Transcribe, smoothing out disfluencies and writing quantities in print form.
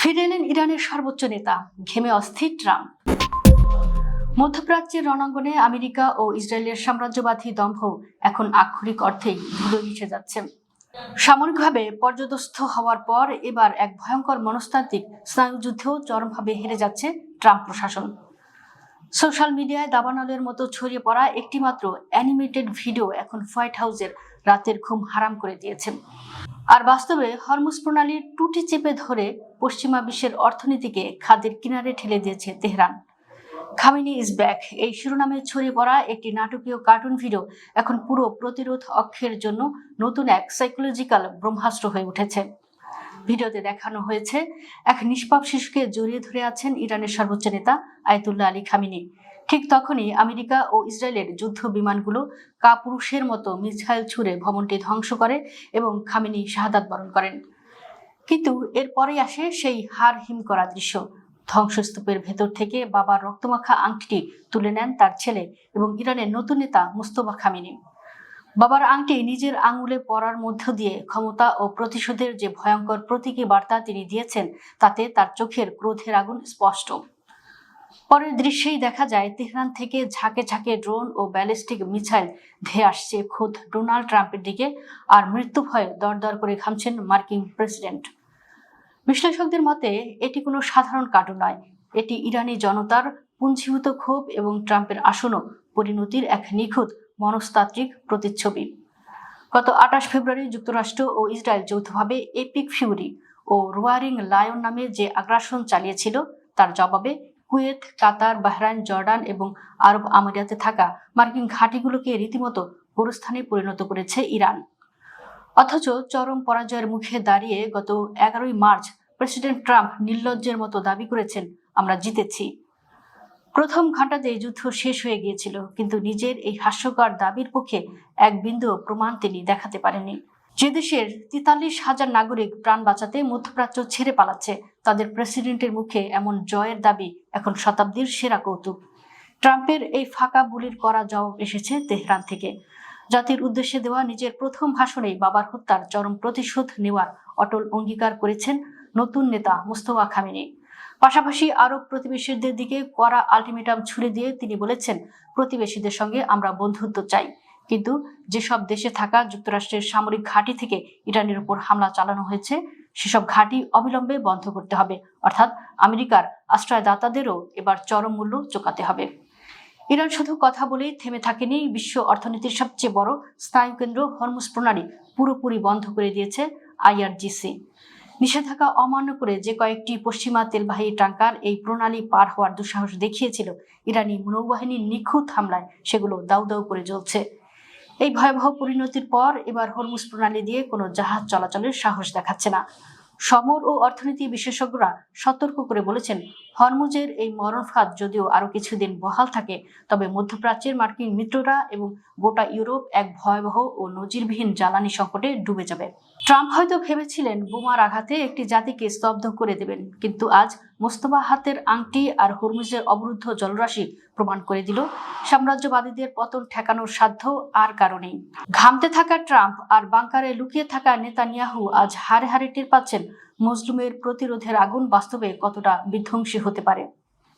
ফিরে এলেন ইরানের সর্বোচ্চ নেতা, ঘেমে অস্থির ট্রাম্প। মধ্যপ্রাচ্যের রণাঙ্গনে আমেরিকা ও ইসরায়েলের সাম্রাজ্যবাদী দম্ভ এখন আক্ষরিক অর্থেই ধুলো মিশে যাচ্ছে। সামরিকভাবে পর্যদস্ত হওয়ার পর এবার এক ভয়ঙ্কর মনস্তাত্ত্বিক স্নায়ুযুদ্ধেও চরমভাবে হেরে যাচ্ছে ট্রাম্প প্রশাসন। সোশ্যাল মিডিয়ায় দাবানলের মতো ছড়িয়ে পড়া একটিমাত্র অ্যানিমেটেড ভিডিও এখন হোয়াইট হাউসের রাতের ঘুম হারাম করে দিয়েছে। আর বাস্তবে হরমুজ প্রণালীর টুটি চেপে ধরে পশ্চিমা বিশ্বের অর্থনীতিকে খাদের কিনারে ঠেলে দিয়েছে তেহরান। খামেনি ইজ ব্যাক এই শিরোনামে ছড়িয়ে পড়া একটি নাটকীয় কার্টুন ভিডিও এখন পুরো প্রতিরোধ অক্ষের জন্য নতুন এক সাইকোলজিক্যাল ব্রহ্মাস্ত্র হয়ে উঠেছে। ভিডিওতে দেখানো হয়েছে এক নিষ্পাপ শিশুকে জড়িয়ে ধরে আছেন ইরানের সর্বোচ্চ নেতা আয়াতুল্লাহ আলী খামেনি। ঠিক তখনই আমেরিকা ও ইসরায়েলের যুদ্ধ বিমানগুলো কাপুরুষের মতো মিসাইল ছুড়ে ভবনটি ধ্বংস করে এবং খামেনি শাহাদাত বরণ করেন। কিন্তু এরপরেই আসে সেই হাড় হিম করা দৃশ্য। ধ্বংসস্তূপের ভেতর থেকে বাবার রক্তমাখা আংটিটি তুলে নেন তার ছেলে এবং ইরানের নতুন নেতা মুস্তফা খামেনি। বাবার আংটি নিজের আঙুলে পরার মধ্য দিয়ে ক্ষমতা ও প্রতিশোধের যে ভয়ঙ্কর প্রতীকী বার্তা তিনি দিয়েছেন, তাতে তার চোখের ক্রোধের আগুন স্পষ্ট। পরের দৃশ্যেই দেখা যায় তেহরান থেকে ঝাঁকে ঝাঁকে ড্রোন ও ব্যালিস্টিক মিসাইল ধেয়ে আসছে খোদ ডোনাল্ড ট্রাম্পের দিকে, আর মৃত্যু ভয়ে দরদর করে ঘামছেন মার্কিন প্রেসিডেন্ট। বিশ্লেষকদের মতে এটি কোনো সাধারণ কার্টুন নয়, এটি ইরানি জনতার পুঞ্জীভূত ক্ষোভ এবং ট্রাম্পের আসন্ন পরিণতির এক নিখুঁত মনস্তাত্ত্বিক প্রতিচ্ছবি। গত 28 ফেব্রুয়ারি যুক্তরাষ্ট্র ও ইসরায়েল যৌথভাবে এপিক ফিউরি ও রোয়ারিং লায়ন নামে যে আগ্রাসন চালিয়েছিল, তার জবাবে কুয়েত, কাতার, বাহরাইন, জর্ডান এবং আরব আমিরাতে থাকা মার্কিন ঘাঁটিগুলোকে রীতিমতো গোরস্থানে পরিণত করেছে ইরান। অথচ চরম পরাজয়ের মুখে দাঁড়িয়ে গত 11ই মার্চ প্রেসিডেন্ট ট্রাম্প নির্লজ্জের মতো দাবি করেছেন, আমরা জিতেছি। প্রথম ঘণ্টাতেই যুদ্ধ শেষ হয়ে গিয়েছিল, কিন্তু নিজের এই হাস্যকর দাবির পক্ষে এক বিন্দু প্রমাণ তিনি দেখাতে পারেননি। যে দেশের 43,000 নাগরিক প্রাণ বাঁচাতে মধ্যপ্রাচ্য ছেড়ে পালাচ্ছে, তাদের প্রেসিডেন্টের মুখে এমন জয়ের দাবি এখন শতাব্দীর সেরা কৌতুক। ট্রাম্পের এই ফাঁকা বুলির করা জবাব এসেছে তেহরান থেকে। জাতির উদ্দেশ্যে দেওয়া নিজের প্রথম ভাষণেই বাবার হত্যার চরম প্রতিশোধ নেওয়ার অটল অঙ্গীকার করেছেন নতুন নেতা মুস্তফা খামেনি। পাশাপাশি আরব প্রতিবেশীদের দিকে কড়া আলটিমেটাম ছুড়ে দিয়ে তিনি বলেছেন, প্রতিবেশীদের সঙ্গে আমরা বন্ধুত্ব চাই, কিন্তু যেসব দেশে থাকা যুক্তরাষ্ট্রের সামরিক ঘাঁটি থেকে ইরানের উপর হামলা চালানো হয়েছে, সেসব ঘাঁটি অবিলম্বে বন্ধ করতে হবে, অর্থাৎ আমেরিকার আশ্রয়দাতাদেরও এবার চরম মূল্য চোকাতে হবে। ইরান শুধু কথা বলেই থেমে থাকেনি, বিশ্ব অর্থনীতির সবচেয়ে বড় স্নায়ুকেন্দ্র হরমুজ প্রণালী পুরোপুরি বন্ধ করে দিয়েছে IRGC। নিষেধাজ্ঞা অমান্য করে যে কয়েকটি পশ্চিমা তেলবাহী ট্যাঙ্কার এই প্রণালী পার হওয়ার দুঃসাহস দেখিয়েছিল, ইরানি নৌবাহিনীর নিখুঁত হামলায় সেগুলো দাউ দাউ করে জ্বলছে। এই ভয়াবহ পরিণতির পর এবার হরমুজ প্রণালী দিয়ে কোনো জাহাজ চলাচলের সাহস দেখাচ্ছে না। সমর ও অর্থনীতি বিশেষজ্ঞরা সতর্ক করে বলেছেন, হরমুজের এই মরণফাঁদ যদিও আরো কিছুদিন বহাল থাকে, তবে মধ্যপ্রাচ্যের মার্কিন মিত্ররা এবং গোটা ইউরোপ এক ভয়াবহ ও নজিরবিহীন জ্বালানি সংকটে ডুবে যাবে। ট্রাম্প হয়তো ভেবেছিলেন বোমার আঘাতে একটি জাতিকে স্তব্ধ করে দেবেন, কিন্তু আজ মোস্তফা হাতের আংটি আর হরমুজের অবরুদ্ধ জলরাশি প্রমাণ করে দিল, সাম্রাজ্যবাদীদের পতন ঠেকানোর সাধ্য আর কারণেই। ঘামতে থাকা ট্রাম্প আর বাংকারে লুকিয়ে থাকা নেতানিয়াহু আজ হাড়ে হাড়ে টের পাচ্ছেন মজলুমের প্রতিরোধের আগুন বাস্তবে কতটা বিধ্বংসী হতে পারে।